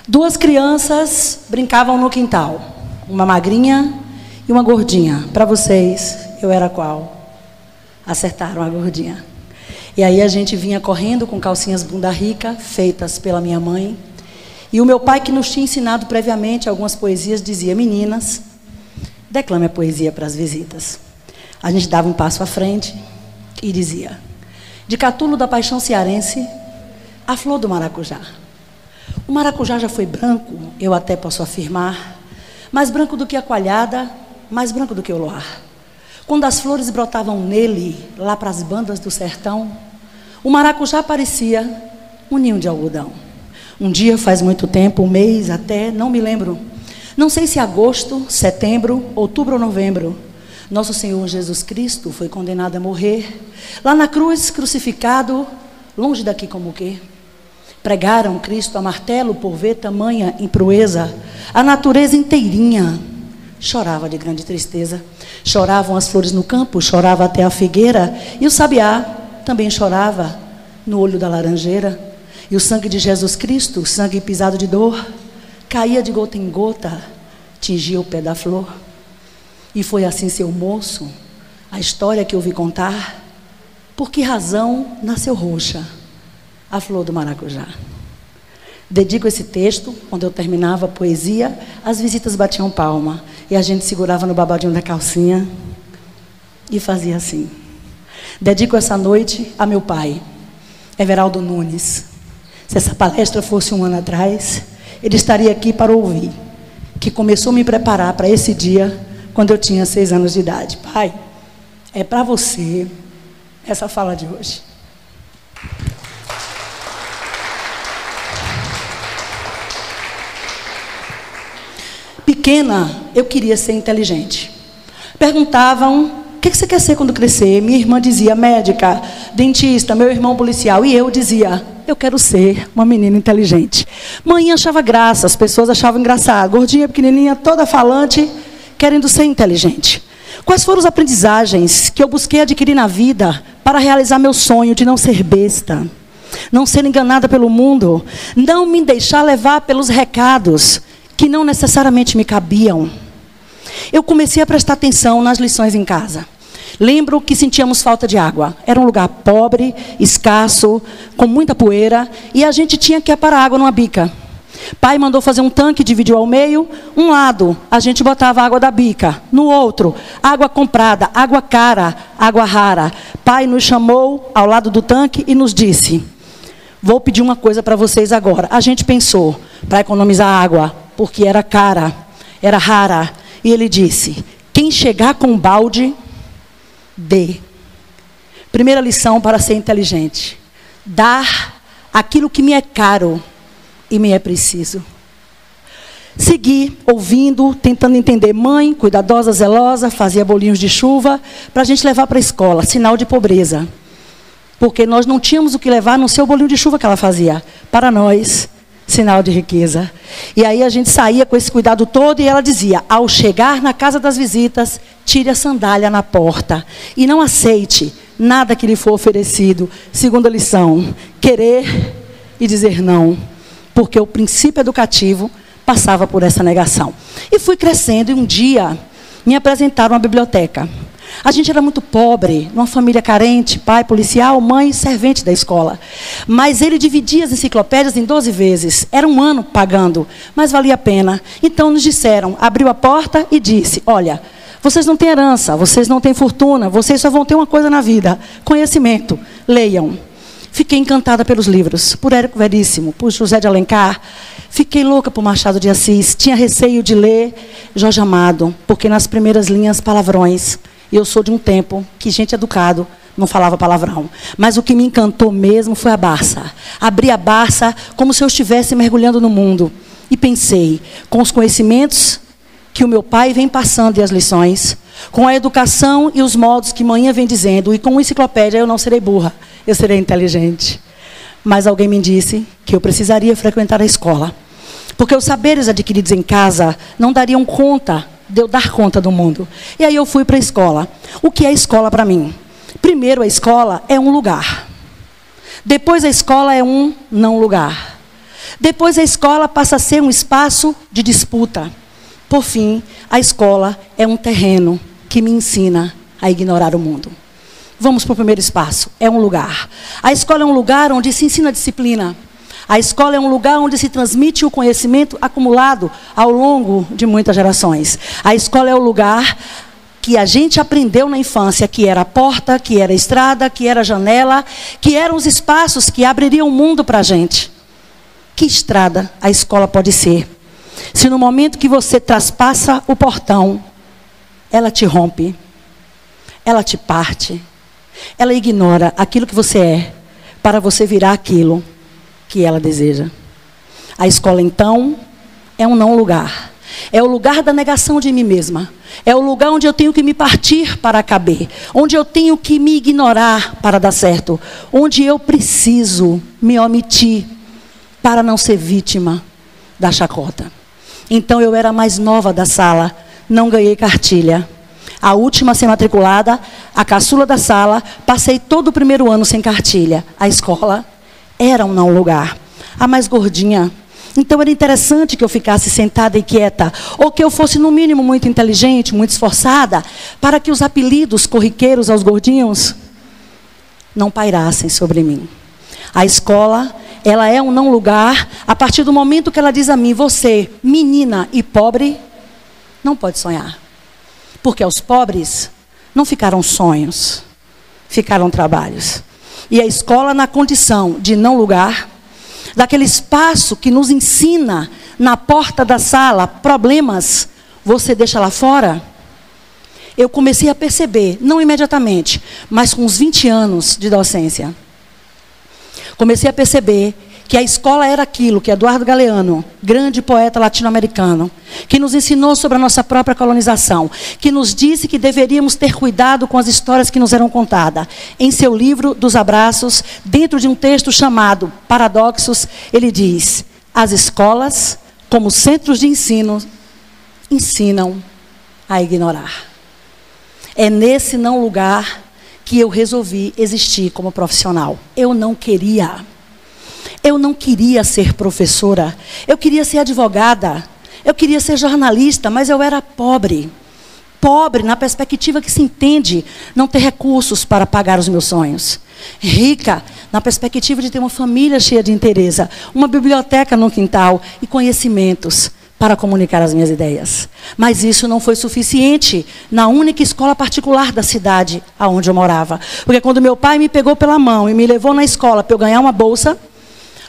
Duas crianças brincavam no quintal. Uma magrinha e uma gordinha. Para vocês, eu era qual? Acertaram, a gordinha. E aí a gente vinha correndo com calcinhas bunda rica, feitas pela minha mãe. E o meu pai, que nos tinha ensinado previamente algumas poesias, dizia: meninas, declame a poesia para as visitas. A gente dava um passo à frente e dizia: de Catulo da Paixão Cearense, a flor do maracujá. O maracujá já foi branco, eu até posso afirmar, mais branco do que a coalhada, mais branco do que o luar. Quando as flores brotavam nele, lá para as bandas do sertão, o maracujá parecia um ninho de algodão. Um dia, faz muito tempo, um mês até, não me lembro. Não sei se agosto, setembro, outubro ou novembro, nosso Senhor Jesus Cristo foi condenado a morrer. Lá na cruz, crucificado, longe daqui como o quê? Pregaram Cristo a martelo por ver tamanha improeza. A natureza inteirinha chorava de grande tristeza. Choravam as flores no campo, chorava até a figueira. E o sabiá também chorava no olho da laranjeira. E o sangue de Jesus Cristo, sangue pisado de dor, caía de gota em gota, tingia o pé da flor. E foi assim, seu moço, a história que ouvi contar. Por que razão nasceu roxa a flor do maracujá? Dedico esse texto, quando eu terminava a poesia, as visitas batiam palma. E a gente segurava no babadinho da calcinha e fazia assim. Dedico essa noite a meu pai, Everaldo Nunes. Se essa palestra fosse um ano atrás, ele estaria aqui para ouvir, que começou a me preparar para esse dia, quando eu tinha 6 anos de idade. Pai, é para você essa fala de hoje. Pequena, eu queria ser inteligente. Perguntavam: o que você quer ser quando crescer? Minha irmã dizia: médica, dentista, meu irmão policial. E eu dizia: eu quero ser uma menina inteligente. Mãe achava graça, as pessoas achavam engraçado. Gordinha, pequenininha, toda falante, querendo ser inteligente. Quais foram as aprendizagens que eu busquei adquirir na vida para realizar meu sonho de não ser besta, não ser enganada pelo mundo, não me deixar levar pelos recados que não necessariamente me cabiam? Eu comecei a prestar atenção nas lições em casa. Lembro que sentíamos falta de água. Era um lugar pobre, escasso, com muita poeira, e a gente tinha que aparar água numa bica. Pai mandou fazer um tanque, dividiu ao meio. Um lado, a gente botava água da bica. No outro, água comprada, água cara, água rara. Pai nos chamou ao lado do tanque e nos disse: vou pedir uma coisa para vocês agora. A gente pensou, para economizar água, porque era cara, era rara. E ele disse: quem chegar com um balde, dê. Primeira lição para ser inteligente: dar aquilo que me é caro e me é preciso. Segui, ouvindo, tentando entender. Mãe, cuidadosa, zelosa, fazia bolinhos de chuva para a gente levar para a escola, sinal de pobreza. Porque nós não tínhamos o que levar, a não ser o bolinho de chuva que ela fazia. Para nós, sinal de riqueza. E aí a gente saía com esse cuidado todo e ela dizia: ao chegar na casa das visitas, tire a sandália na porta e não aceite nada que lhe for oferecido. Segunda lição: querer e dizer não, porque o princípio educativo passava por essa negação. E fui crescendo e um dia me apresentaram uma biblioteca. A gente era muito pobre, numa família carente, pai policial, mãe servente da escola. Mas ele dividia as enciclopédias em 12 vezes. Era um ano pagando, mas valia a pena. Então nos disseram, abriu a porta e disse: olha, vocês não têm herança, vocês não têm fortuna, vocês só vão ter uma coisa na vida: conhecimento. Leiam. Fiquei encantada pelos livros, por Érico Veríssimo, por José de Alencar. Fiquei louca por Machado de Assis. Tinha receio de ler Jorge Amado, porque nas primeiras linhas, palavrões. E eu sou de um tempo que gente educado não falava palavrão. Mas o que me encantou mesmo foi a Barça. Abri a Barça como se eu estivesse mergulhando no mundo. E pensei, com os conhecimentos que o meu pai vem passando e as lições, com a educação e os modos que manhã vem dizendo, e com a enciclopédia eu não serei burra, eu serei inteligente. Mas alguém me disse que eu precisaria frequentar a escola, porque os saberes adquiridos em casa não dariam conta de eu dar conta do mundo. E aí eu fui para a escola. O que é escola para mim? Primeiro, a escola é um lugar. Depois, a escola é um não lugar. Depois a escola passa a ser um espaço de disputa. Por fim, a escola é um terreno que me ensina a ignorar o mundo. Vamos para o primeiro espaço, é um lugar. A escola é um lugar onde se ensina disciplina. A escola é um lugar onde se transmite o conhecimento acumulado ao longo de muitas gerações. A escola é o lugar que a gente aprendeu na infância, que era a porta, que era a estrada, que era a janela, que eram os espaços que abririam o mundo para a gente. Que estrada a escola pode ser? Se no momento que você traspassa o portão, ela te rompe, ela te parte, ela ignora aquilo que você é, para você virar aquilo que ela deseja. A escola, então, é um não lugar. É o lugar da negação de mim mesma. É o lugar onde eu tenho que me partir para caber. Onde eu tenho que me ignorar para dar certo. Onde eu preciso me omitir para não ser vítima da chacota. Então eu era a mais nova da sala, não ganhei cartilha. A última a ser matriculada, a caçula da sala, passei todo o primeiro ano sem cartilha. A escola era um não lugar. A mais gordinha. Então era interessante que eu ficasse sentada e quieta, ou que eu fosse no mínimo muito inteligente, muito esforçada, para que os apelidos corriqueiros aos gordinhos não pairassem sobre mim. A escola, ela é um não lugar a partir do momento que ela diz a mim: você, menina e pobre, não pode sonhar. Porque aos pobres não ficaram sonhos, ficaram trabalhos. E a escola, na condição de não lugar, daquele espaço que nos ensina na porta da sala problemas, você deixa lá fora. Eu comecei a perceber, não imediatamente, mas com uns 20 anos de docência. Comecei a perceber que a escola era aquilo que Eduardo Galeano, grande poeta latino-americano, que nos ensinou sobre a nossa própria colonização, que nos disse que deveríamos ter cuidado com as histórias que nos eram contadas. Em seu livro Dos Abraços, dentro de um texto chamado Paradoxos, ele diz: as escolas, como centros de ensino, ensinam a ignorar. É nesse não lugar que eu resolvi existir como profissional. Eu não queria ser professora, eu queria ser advogada, eu queria ser jornalista, mas eu era pobre. Pobre na perspectiva que se entende não ter recursos para pagar os meus sonhos. Rica na perspectiva de ter uma família cheia de interesse, uma biblioteca no quintal e conhecimentos para comunicar as minhas ideias. Mas isso não foi suficiente na única escola particular da cidade onde eu morava. Porque quando meu pai me pegou pela mão e me levou na escola para eu ganhar uma bolsa,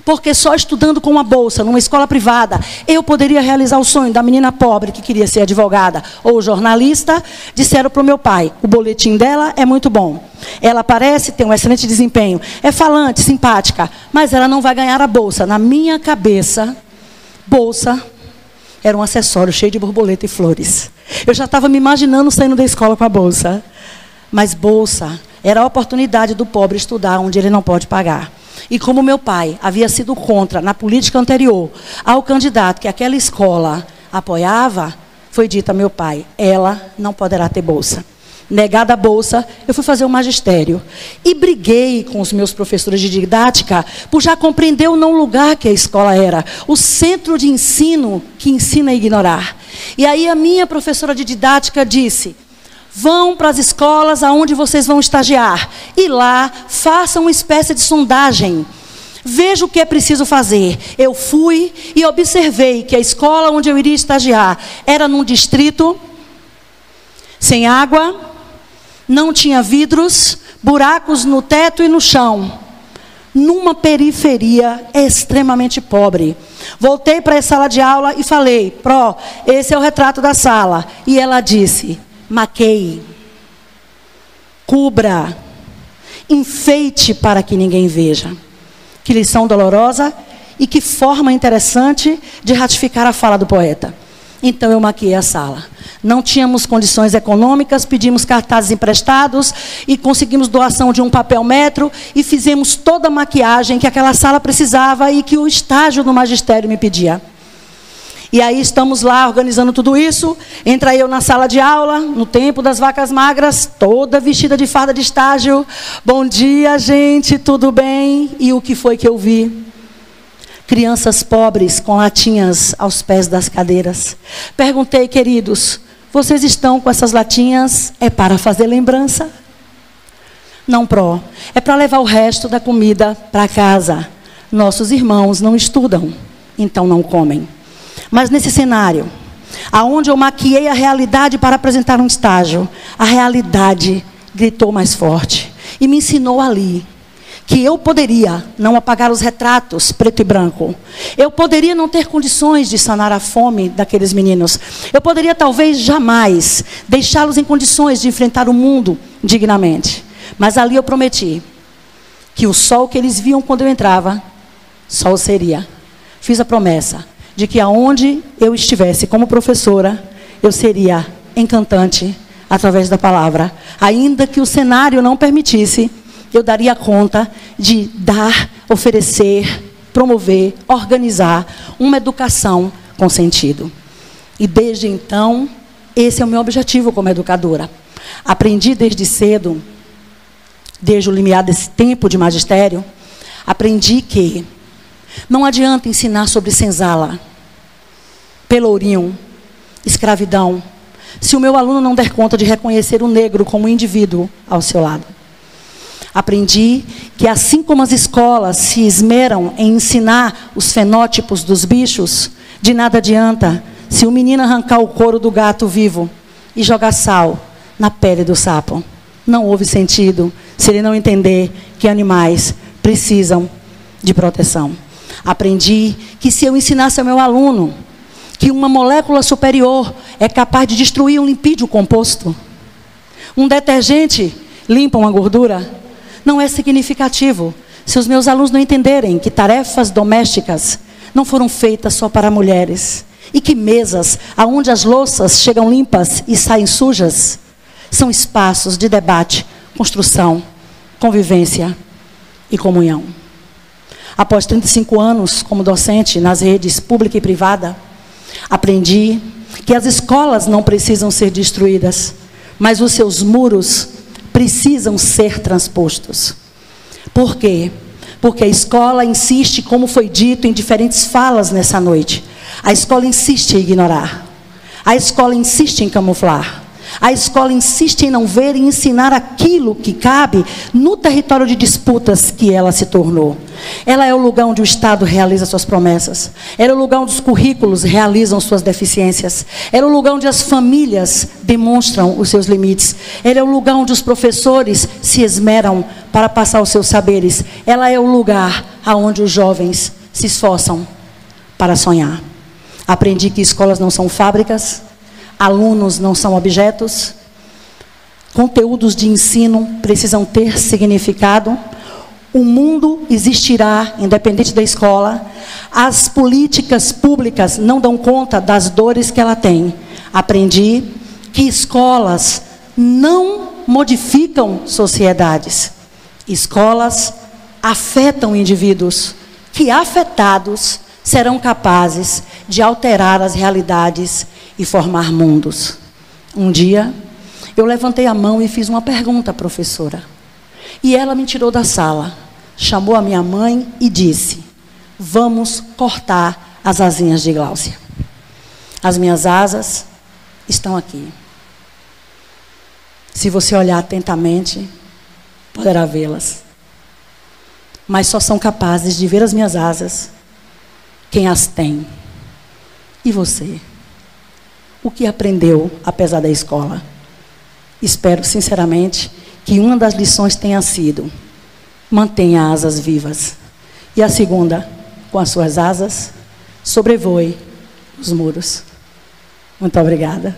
porque só estudando com uma bolsa, numa escola privada, eu poderia realizar o sonho da menina pobre que queria ser advogada ou jornalista, disseram para o meu pai: o boletim dela é muito bom. Ela parece ter um excelente desempenho, é falante, simpática, mas ela não vai ganhar a bolsa. Na minha cabeça, bolsa era um acessório cheio de borboleta e flores. Eu já estava me imaginando saindo da escola com a bolsa. Mas bolsa era a oportunidade do pobre estudar onde ele não pode pagar. E como meu pai havia sido contra, na política anterior, ao candidato que aquela escola apoiava, foi dito a meu pai: ela não poderá ter bolsa. Negada a bolsa, eu fui fazer o magistério. E briguei com os meus professores de didática por já compreender o não lugar que a escola era. O centro de ensino que ensina a ignorar. E aí a minha professora de didática disse: vão para as escolas aonde vocês vão estagiar. E lá façam uma espécie de sondagem. Veja o que é preciso fazer. Eu fui e observei que a escola onde eu iria estagiar era num distrito sem água, não tinha vidros, buracos no teto e no chão, numa periferia extremamente pobre. Voltei para a sala de aula e falei: Pró, esse é o retrato da sala. E ela disse: maqueie, cubra, enfeite para que ninguém veja. Que lição dolorosa e que forma interessante de ratificar a fala do poeta. Então eu maquiei a sala. Não tínhamos condições econômicas, pedimos cartazes emprestados e conseguimos doação de um papel metro e fizemos toda a maquiagem que aquela sala precisava e que o estágio do magistério me pedia. E aí estamos lá organizando tudo isso. Entra eu na sala de aula, no tempo das vacas magras, toda vestida de farda de estágio. Bom dia, gente, tudo bem? E o que foi que eu vi? crianças pobres com latinhas aos pés das cadeiras. Perguntei, queridos, vocês estão com essas latinhas? É para fazer lembrança? Não, pró. É para levar o resto da comida para casa. Nossos irmãos não estudam, então não comem. Mas nesse cenário, aonde eu maquiei a realidade para apresentar um estágio, a realidade gritou mais forte e me ensinou ali que eu poderia não apagar os retratos preto e branco. Eu poderia não ter condições de sanar a fome daqueles meninos. Eu poderia talvez jamais deixá-los em condições de enfrentar o mundo dignamente. Mas ali eu prometi que o sol que eles viam quando eu entrava, sol seria. Fiz a promessa de que aonde eu estivesse como professora, eu seria encantante através da palavra. Ainda que o cenário não permitisse, eu daria conta de dar, oferecer, promover, organizar uma educação com sentido. E desde então, esse é o meu objetivo como educadora. Aprendi desde cedo, desde o limiar desse tempo de magistério, aprendi que não adianta ensinar sobre senzala, pelourinho, escravidão, se o meu aluno não der conta de reconhecer o negro como indivíduo ao seu lado. Aprendi que assim como as escolas se esmeram em ensinar os fenótipos dos bichos, de nada adianta se o menino arrancar o couro do gato vivo e jogar sal na pele do sapo. Não houve sentido se ele não entender que animais precisam de proteção. Aprendi que se eu ensinasse ao meu aluno que uma molécula superior é capaz de destruir um lipídio composto, um detergente limpa uma gordura, não é significativo se os meus alunos não entenderem que tarefas domésticas não foram feitas só para mulheres e que mesas onde as louças chegam limpas e saem sujas são espaços de debate, construção, convivência e comunhão. Após 35 anos como docente nas redes pública e privada, aprendi que as escolas não precisam ser destruídas, mas os seus muros precisam ser transpostos. Por quê? Porque a escola insiste, como foi dito em diferentes falas nessa noite, a escola insiste em ignorar, a escola insiste em camuflar, a escola insiste em não ver e ensinar aquilo que cabe no território de disputas que ela se tornou. Ela é o lugar onde o Estado realiza suas promessas. Ela é o lugar onde os currículos realizam suas deficiências. Ela é o lugar onde as famílias demonstram os seus limites. Ela é o lugar onde os professores se esmeram para passar os seus saberes. Ela é o lugar onde os jovens se esforçam para sonhar. Aprendi que escolas não são fábricas, alunos não são objetos, conteúdos de ensino precisam ter significado, o mundo existirá independente da escola, as políticas públicas não dão conta das dores que ela tem. Aprendi que escolas não modificam sociedades, escolas afetam indivíduos, que afetados serão capazes de alterar as realidades e formar mundos. Um dia, eu levantei a mão e fiz uma pergunta à professora. E ela me tirou da sala, chamou a minha mãe e disse: vamos cortar as asinhas de Gláucia. As minhas asas estão aqui. Se você olhar atentamente, poderá vê-las. Mas só são capazes de ver as minhas asas quem as tem. E você? O que aprendeu, apesar da escola? Espero, sinceramente, que uma das lições tenha sido: mantenha asas vivas. E a segunda, com as suas asas, sobrevoe os muros. Muito obrigada.